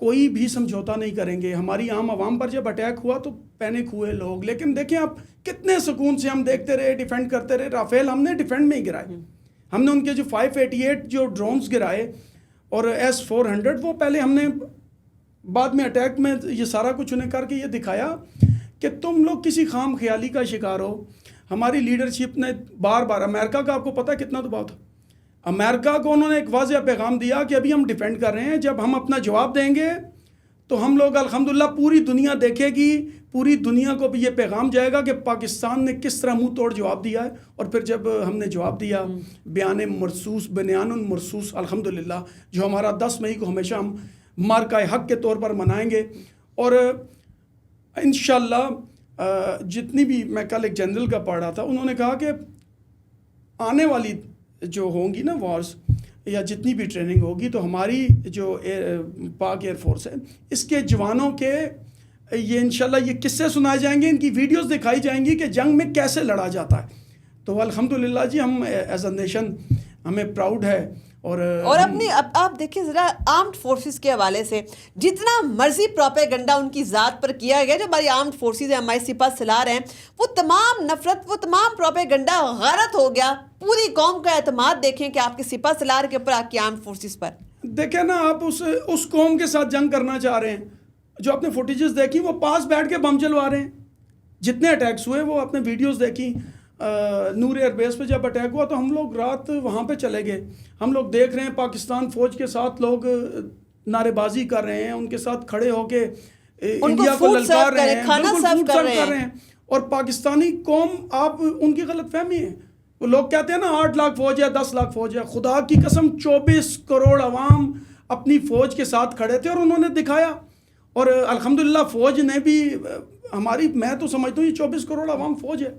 کوئی بھی سمجھوتا نہیں کریں گے. ہماری عام عوام پر جب اٹیک ہوا تو پینک ہوئے لوگ, لیکن دیکھیں آپ کتنے سکون سے ہم دیکھتے رہے, ڈیفینڈ کرتے رہے. رافیل ہم نے ڈیفینڈ میں ہی گرائے, ہم نے ان کے جو 588 جو ڈرونز گرائے اور S-400 وہ پہلے ہم نے بعد میں اٹیک میں یہ سارا کچھ انہیں کر کے یہ دکھایا کہ تم لوگ کسی خام خیالی کا شکار ہو. ہماری لیڈرشپ نے بار بار, امریکہ کا آپ کو پتہ ہے کتنا دباؤ تھا, امریکہ کو انہوں نے ایک واضح پیغام دیا کہ ابھی ہم ڈیفینڈ کر رہے ہیں, جب ہم اپنا جواب دیں گے تو ہم لوگ الحمدللہ پوری دنیا دیکھے گی, پوری دنیا کو بھی یہ پیغام جائے گا کہ پاکستان نے کس طرح منہ توڑ جواب دیا ہے. اور پھر جب ہم نے جواب دیا بنیان مرصوص الحمدللہ, جو ہمارا 10 مئی کو ہمیشہ ہم مارکہ حق کے طور پر منائیں گے. اور انشاءاللہ جتنی بھی, میں کل ایک جنرل کا پڑھ رہا تھا, انہوں نے کہا کہ آنے والی جو ہوں گی نا وارز یا جتنی بھی ٹریننگ ہوگی تو ہماری جو پاک ایئر فورس ہے اس کے جوانوں کے یہ انشاءاللہ یہ قصے سنائے جائیں گے, ان کی ویڈیوز دکھائی جائیں گی کہ جنگ میں کیسے لڑا جاتا ہے. تو الحمدللہ جی ہم ایز اے نیشن ہمیں پراؤڈ ہے. اور اپنی آپ دیکھیں ذرا آرمڈ فورسز کے حوالے سے جتنا مرضی پروپیگنڈا ان کی ذات پر کیا گیا, جو ہماری آرمڈ فورسز ہیں, ہمارے سپاہ سالار ہیں, وہ تمام نفرت, وہ تمام پروپیگنڈا غارت ہو گیا. پوری قوم کا اعتماد دیکھیں کہ آپ کے سپاہ سالار کے اوپر, آپ کی آرمڈ فورسز پر. دیکھیں نا, آپ اس قوم کے ساتھ جنگ کرنا چاہ رہے ہیں, جو آپ نے فوٹیجز دیکھی وہ پاس بیٹھ کے بم چلوا رہے ہیں. جتنے اٹیکس ہوئے وہ آپ نے ویڈیوز دیکھی. نور ایئر بیس پہ جب اٹیک ہوا تو ہم لوگ رات وہاں پہ چلے گئے, ہم لوگ دیکھ رہے ہیں پاکستان فوج کے ساتھ لوگ نعرے بازی کر رہے ہیں, ان کے ساتھ کھڑے ہو کے انڈیا کو للکار رہے ہیں, بالکل فوڈ سرو کر رہے ہیں. اور پاکستانی قوم, آپ ان کی غلط فہمی ہے, وہ لوگ کہتے ہیں نا 8 لاکھ فوج ہے, 10 لاکھ فوج ہے. خدا کی قسم 24 کروڑ عوام اپنی فوج کے ساتھ کھڑے تھے اور انہوں نے دکھایا. اور الحمدللہ فوج نے بھی ہماری, میں تو سمجھتا ہوں یہ 24 کروڑ عوام فوج ہے,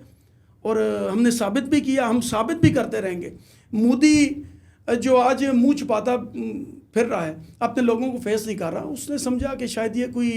اور ہم نے ثابت بھی کیا, ہم ثابت بھی کرتے رہیں گے. مودی جو آج منہ چھپاتا پھر رہا ہے, اپنے لوگوں کو فیس نہیں کر رہا, اس نے سمجھا کہ شاید یہ کوئی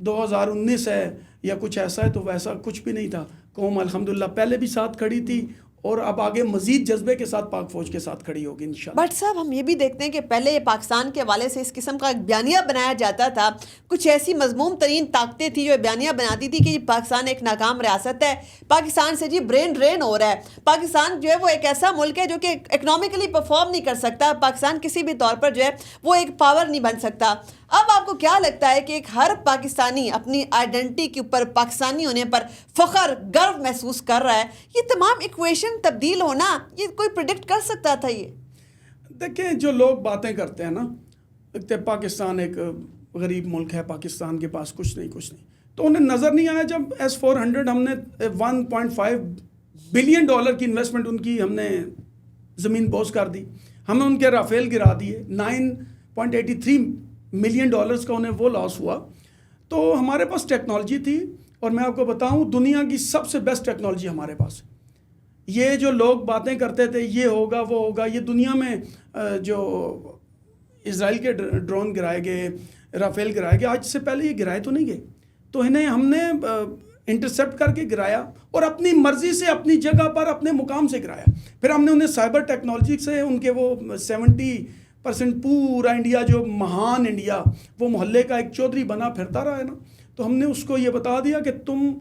2019 ہے یا کچھ ایسا ہے, تو ویسا کچھ بھی نہیں تھا. قوم الحمدللہ پہلے بھی ساتھ کھڑی تھی اور اب آگے مزید جذبے کے ساتھ پاک فوج کے ساتھ کھڑی ہوگی انشاءاللہ. بٹ صاحب ہم یہ بھی دیکھتے ہیں کہ پہلے یہ پاکستان کے حوالے سے اس قسم کا ایک بیانیہ بنایا جاتا تھا, کچھ ایسی مذموم ترین طاقتیں تھیں جو بیانیہ بناتی تھی کہ پاکستان ایک ناکام ریاست ہے, پاکستان سے جی برین ڈرین ہو رہا ہے, پاکستان جو ہے وہ ایک ایسا ملک ہے جو کہ اکنامکلی پرفارم نہیں کر سکتا, پاکستان کسی بھی طور پر جو ہے وہ ایک پاور نہیں بن سکتا. اب آپ کو کیا لگتا ہے کہ ایک ہر پاکستانی اپنی آئیڈینٹی کے اوپر, پاکستانی ہونے پر فخر, گرو محسوس کر رہا ہے, یہ تمام ایکویشن تبدیل ہونا یہ کوئی پریڈکٹ کر سکتا تھا؟ یہ دیکھیں جو لوگ باتیں کرتے ہیں نا کہ پاکستان ایک غریب ملک ہے, پاکستان کے پاس کچھ نہیں, تو انہیں نظر نہیں آیا جب S-400 ہم نے $1.5 بلین کی انویسٹمنٹ ان کی ہم نے زمین بوس کر دی, ہم نے ان کے رافیل گرا دیے, $9.83 ملین کا انہیں وہ لاس ہوا. تو ہمارے پاس ٹیکنالوجی تھی, اور میں آپ کو بتاؤں دنیا کی سب سے بیسٹ ٹیکنالوجی ہمارے پاس ہے. یہ جو لوگ باتیں کرتے تھے یہ ہوگا وہ ہوگا, یہ دنیا میں جو اسرائیل کے ڈرون گرائے گئے, رافیل گرائے گئے, آج سے پہلے یہ گرائے تو نہیں گئے, تو انہیں ہم نے انٹرسیپٹ کر کے گرایا اور اپنی مرضی سے اپنی جگہ پر اپنے مقام سے گرایا. پھر ہم نے انہیں سائبر ٹیکنالوجی سے ان کے وہ 70% پورا انڈیا جو مہان انڈیا وہ محلے کا ایک چودھری بنا پھرتا رہا ہے نا, تو ہم نے اس کو یہ بتا دیا کہ تم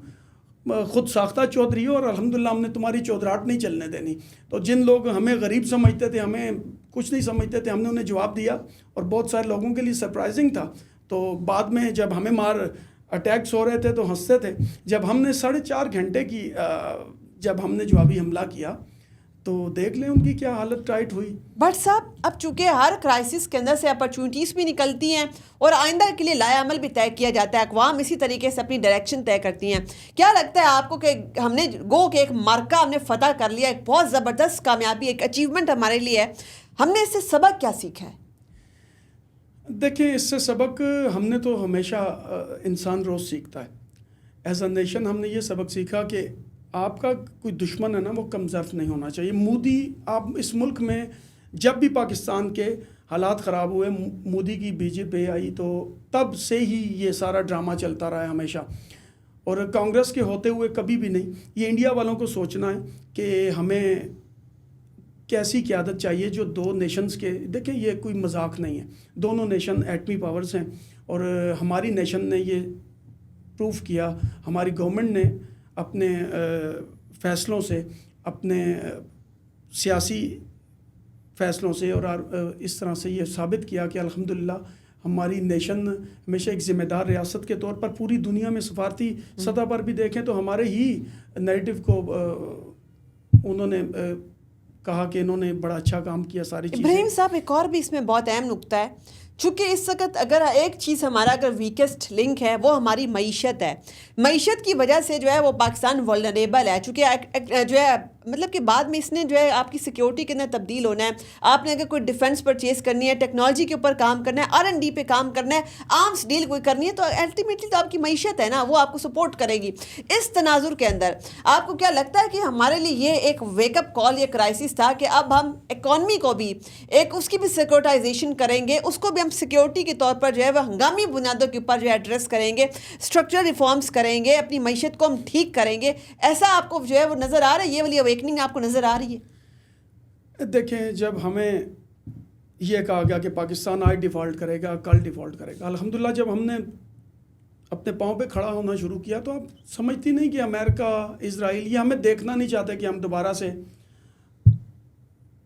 خود ساختہ چودھری ہو اور الحمدللہ ہم نے تمہاری چودھراہٹ نہیں چلنے دینی. تو جن لوگ ہمیں غریب سمجھتے تھے, ہمیں کچھ نہیں سمجھتے تھے, ہم نے انہیں جواب دیا, اور بہت سارے لوگوں کے لیے سرپرائزنگ تھا. تو بعد میں جب ہمیں اٹیکس ہو رہے تھے تو ہنستے تھے, جب ہم نے 4.5 گھنٹے کی جب ہم نے جوابی حملہ کیا تو دیکھ لیں ان کی کیا حالت ٹائٹ ہوئی. بٹ صاحب اب چونکہ ہر کرائسس کے اندر سے اپرچونیٹیز بھی نکلتی ہیں اور آئندہ کے لیے لائے عمل بھی طے کیا جاتا ہے, اقوام اسی طریقے سے اپنی ڈائریکشن طے کرتی ہیں. کیا لگتا ہے آپ کو کہ ہم نے کہ ایک مارکہ ہم نے فتح کر لیا, ایک بہت زبردست کامیابی, ایک اچیومنٹ ہمارے لیے ہے, ہم نے اس سے سبق کیا سیکھا ہے؟ دیکھیں اس سے سبق ہم نے تو ہمیشہ انسان روز سیکھتا ہے. ایز اے نیشن ہم نے یہ سبق سیکھا کہ آپ کا کوئی دشمن ہے نا وہ کم ظرف نہیں ہونا چاہیے. مودی, آپ اس ملک میں جب بھی پاکستان کے حالات خراب ہوئے, مودی کی بی جے پی آئی تو تب سے ہی یہ سارا ڈرامہ چلتا رہا ہے ہمیشہ, اور کانگریس کے ہوتے ہوئے کبھی بھی نہیں. یہ انڈیا والوں کو سوچنا ہے کہ ہمیں ایسی قیادت چاہیے جو دو نیشنز کے، دیکھیں یہ کوئی مذاق نہیں ہے، دونوں نیشن ایٹمی پاورز ہیں، اور ہماری نیشن نے یہ پروف کیا، ہماری گورنمنٹ نے اپنے فیصلوں سے، اپنے سیاسی فیصلوں سے اور اس طرح سے یہ ثابت کیا کہ الحمدللہ ہماری نیشن ہمیشہ ایک ذمہ دار ریاست کے طور پر پوری دنیا میں سفارتی سطح پر بھی دیکھیں تو ہمارے ہی نیریٹو کو انہوں نے کہا کہ انہوں نے بڑا اچھا کام کیا ساری چیزیں۔ ابراہیم صاحب ایک اور بھی اس میں بہت اہم نقطہ ہے، چونکہ اس وقت اگر ایک چیز ہمارا اگر ویکسٹ لنک ہے وہ ہماری معیشت ہے، معیشت کی وجہ سے جو ہے وہ پاکستان ولنریبل ہے، چونکہ جو ہے مطلب کہ بعد میں اس نے جو ہے آپ کی سیکیورٹی کے اندر تبدیل ہونا ہے، آپ نے اگر کوئی ڈیفنس پرچیز کرنی ہے، ٹیکنالوجی کے اوپر کام کرنا ہے، R&D پہ کام کرنا ہے، آرمس ڈیل کوئی کرنی ہے، تو الٹیمیٹلی تو آپ کی معیشت ہے نا، وہ آپ کو سپورٹ کرے گی۔ اس تناظر کے اندر آپ کو کیا لگتا ہے کہ ہمارے لیے یہ ایک ویک اپ کال یا کرائسس تھا کہ اب ہم اکانومی کو بھی ایک اس کی بھی سیکورٹائزیشن کریں گے، اس کو بھی ہم سیکیورٹی کے طور پر جو ہے وہ ہنگامی بنیادوں کے اوپر جو ہے ایڈریس کریں گے، اسٹرکچرل ریفارمز کریں گے، اپنی معیشت کو ہم ٹھیک کریں گے، ایسا آپ کو جو ہے وہ نظر آ رہا ہے؟ یہ والی اویکننگ آپ کو نظر آ رہی ہے؟ دیکھیں جب ہمیں یہ کہا گیا کہ پاکستان آج ڈیفالٹ کرے گا، کل ڈیفالٹ کرے گا، الحمدللہ جب ہم نے اپنے پاؤں پہ کھڑا ہونا شروع کیا تو آپ سمجھتی نہیں کہ امریکہ، اسرائیل یہ ہمیں دیکھنا نہیں چاہتے کہ ہم دوبارہ سے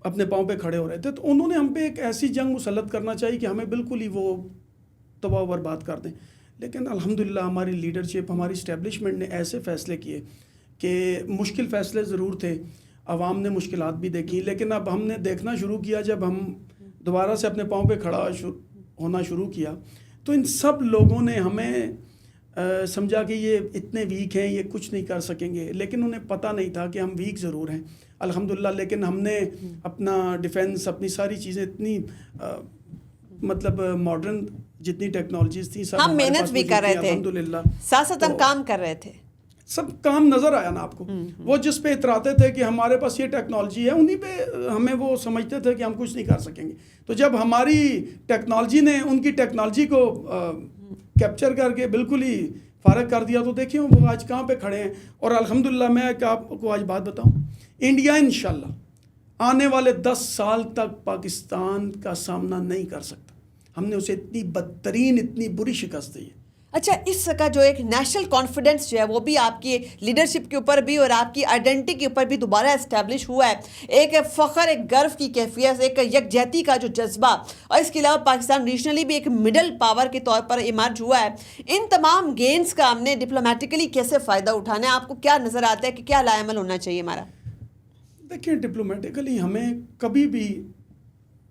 اپنے پاؤں پہ کھڑے ہو رہے تھے، تو انہوں نے ہم پہ ایک ایسی جنگ مسلط کرنا چاہیے کہ ہمیں بالکل ہی وہ تباہ و برباد کر دیں۔ لیکن الحمدللہ ہماری لیڈرشپ، ہماری اسٹیبلشمنٹ نے ایسے فیصلے کیے کہ مشکل فیصلے ضرور تھے، عوام نے مشکلات بھی دیکھی، لیکن اب ہم نے دیکھنا شروع کیا، جب ہم دوبارہ سے اپنے پاؤں پہ کھڑا ہونا شروع کیا تو ان سب لوگوں نے ہمیں سمجھا کہ یہ اتنے ویک ہیں، یہ کچھ نہیں کر سکیں گے، لیکن انہیں پتہ نہیں تھا کہ ہم ویک ضرور ہیں الحمدللہ، لیکن ہم نے اپنا ڈیفینس، اپنی ساری چیزیں اتنی مطلب ماڈرن جتنی ٹیکنالوجیز تھیں سب ہم محنت بھی کر رہے تھے، الحمدللہ ساتھ ساتھ ہم کام کر رہے تھے، سب کام نظر آیا نا آپ کو۔ وہ جس پہ اتراتے تھے کہ ہمارے پاس یہ ٹیکنالوجی ہے، انہی پہ ہمیں وہ سمجھتے تھے کہ ہم کچھ نہیں کر سکیں گے، تو جب ہماری ٹیکنالوجی نے ان کی ٹیکنالوجی کو کیپچر کر کے بالکل ہی فارغ کر دیا، تو دیکھیں وہ آج کہاں پہ کھڑے ہیں۔ اور الحمدللہ میں آپ کو آج بات بتاؤں، انڈیا انشاءاللہ آنے والے 10 سال تک پاکستان کا سامنا نہیں کر سکتا، ہم نے اسے اتنی بدترین، اتنی بری شکست دی ہے۔ اچھا، اس کا جو ایک نیشنل کانفیڈنس جو ہے وہ بھی آپ کی لیڈرشپ کے اوپر بھی اور آپ کی آئیڈینٹی کے اوپر بھی دوبارہ اسٹیبلش ہوا ہے، ایک فخر، ایک گرو کی کیفیت، ایک یکجہتی کا جو جذبہ، اور اس کے علاوہ پاکستان ریجنلی بھی ایک مڈل پاور کے طور پر ایمرج ہوا ہے۔ ان تمام گینز کا ہم نے ڈپلومیٹکلی کیسے فائدہ اٹھانا ہے؟ آپ کو کیا نظر آتا ہے کہ کیا لائے عمل ہونا چاہیے ہمارا؟ دیکھیں ڈپلومیٹکلی ہمیں کبھی بھی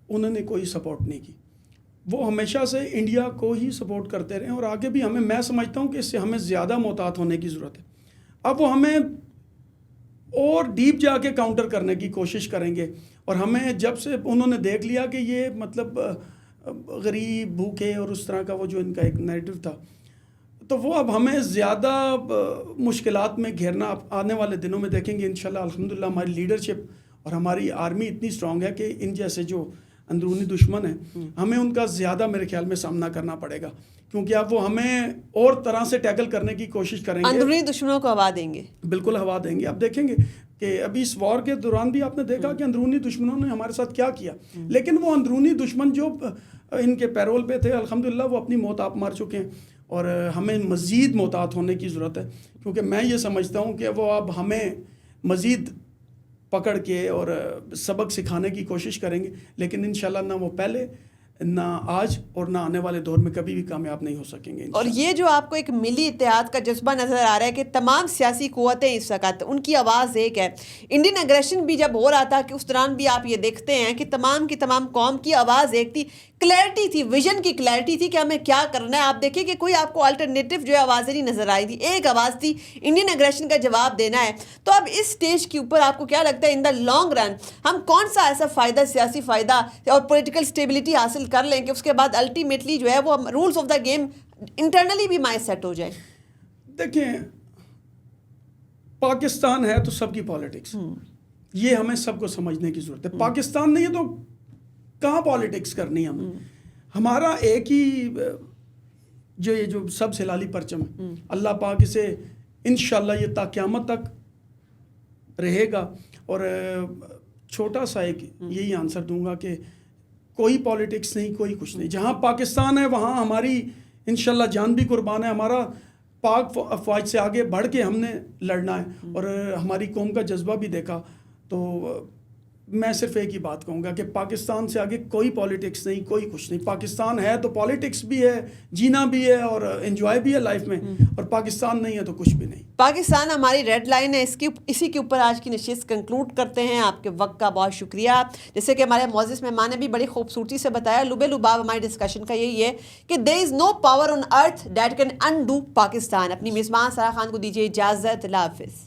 انہوں نے کوئی سپورٹ نہیں کی، وہ ہمیشہ سے انڈیا کو ہی سپورٹ کرتے رہے، اور آگے بھی ہمیں، میں سمجھتا ہوں کہ اس سے ہمیں زیادہ محتاط ہونے کی ضرورت ہے۔ اب وہ ہمیں اور ڈیپ جا کے کاؤنٹر کرنے کی کوشش کریں گے، اور ہمیں جب سے انہوں نے دیکھ لیا کہ یہ مطلب غریب، بھوکے اور اس طرح کا وہ جو ان کا ایک نیریٹو تھا، تو وہ اب ہمیں زیادہ مشکلات میں گھیرنا آنے والے دنوں میں دیکھیں گے انشاءاللہ۔ الحمدللہ ہماری لیڈرشپ اور ہماری آرمی اتنی اسٹرانگ ہے کہ ان جیسے جو اندرونی دشمن ہیں ہمیں ان کا زیادہ میرے خیال میں سامنا کرنا پڑے گا، کیونکہ اب وہ ہمیں اور طرح سے ٹیکل کرنے کی کوشش کریں گے، اندرونی دشمنوں کو ہوا دیں گے، بالکل ہوا دیں گے۔ اب دیکھیں گے کہ ابھی اس وار کے دوران بھی آپ نے دیکھا کہ اندرونی دشمنوں نے ہمارے ساتھ کیا کیا، لیکن وہ اندرونی دشمن جو ان کے پیرول پہ تھے الحمدللہ وہ اپنی موت آپ مار چکے ہیں، اور ہمیں مزید محتاط ہونے کی ضرورت ہے، کیونکہ میں یہ سمجھتا ہوں کہ وہ اب ہمیں مزید پکڑ کے اور سبق سکھانے کی کوشش کریں گے، لیکن انشاءاللہ نہ وہ پہلے، نہ آج، اور نہ آنے والے دور میں کبھی بھی کامیاب نہیں ہو سکیں گے۔ اور یہ جو آپ کو ایک ملی اتحاد کا جذبہ نظر آ رہا ہے کہ تمام سیاسی قوتیں اس وقت ان کی آواز ایک ہے، انڈین اگریشن بھی جب ہو رہا تھا کہ اس دوران بھی آپ یہ دیکھتے ہیں کہ تمام کی تمام قوم کی آواز ایک تھی، کلیئرٹی تھی، ویژن کی کلیئرٹی تھی کہ ہمیں کیا کرنا ہے۔ آپ دیکھیں کہ کوئی آپ کو الٹرنیٹیو جو ہے آوازیں نہیں نظر آئی تھی، ایک آواز تھی، انڈین اگریشن کا جواب دینا ہے۔ تو اب اس سٹیج کے اوپر آپ کو کیا لگتا ہے ان دا لانگ رن ہم کون سا ایسا فائدہ، سیاسی فائدہ اور پولیٹیکل سٹیبلٹی حاصل کر لیں کہ اس کے بعد الٹیمیٹلی جو ہے وہ rules of the game internally بھی مائیں سیٹ ہو جائیں؟ دیکھیں پاکستان ہے تو سب کی پالیٹکس، یہ ہمیں سب کو سمجھنے کی ضرورت ہے۔ پاکستان نہیں ہے تو کہاں پالیٹکس کرنی ہے ہمیں؟ ہمارا ایک ہی جو سب سے لالی پرچم ہے، اللہ پاک اسے انشاءاللہ یہ تا قیامت تک رہے گا، اور چھوٹا سا ایک یہی آنسر دوں گا کہ کوئی پالیٹکس نہیں، کوئی کچھ نہیں. جہاں پاکستان ہے وہاں ہماری انشاءاللہ جان بھی قربان ہے. ہمارا پاک افواج سے آگے بڑھ کے ہم نے لڑنا ہے، اور ہماری قوم کا جذبہ بھی دیکھا. تو میں صرف ایک ہی بات کہوں گا کہ پاکستان سے آگے کوئی پالیٹکس نہیں، کوئی کچھ نہیں. پاکستان ہے تو پالیٹکس بھی ہے، جینا بھی ہے اور انجوائے بھی ہے لائف میں، اور پاکستان نہیں ہے تو کچھ بھی نہیں. پاکستان ہماری ریڈ لائن ہے. اسی کے اوپر آج کی نشست کنکلوڈ کرتے ہیں. آپ کے وقت کا بہت شکریہ. جیسے کہ ہمارے معزز مہمان نے بھی بڑی خوبصورتی سے بتایا، لبے لباب ہماری ڈسکشن کا یہی ہے کہ there is no power on earth that can undo Pakistan. اپنی میزبان سارا خان کو دیجیے اجازت. اللہ حافظ.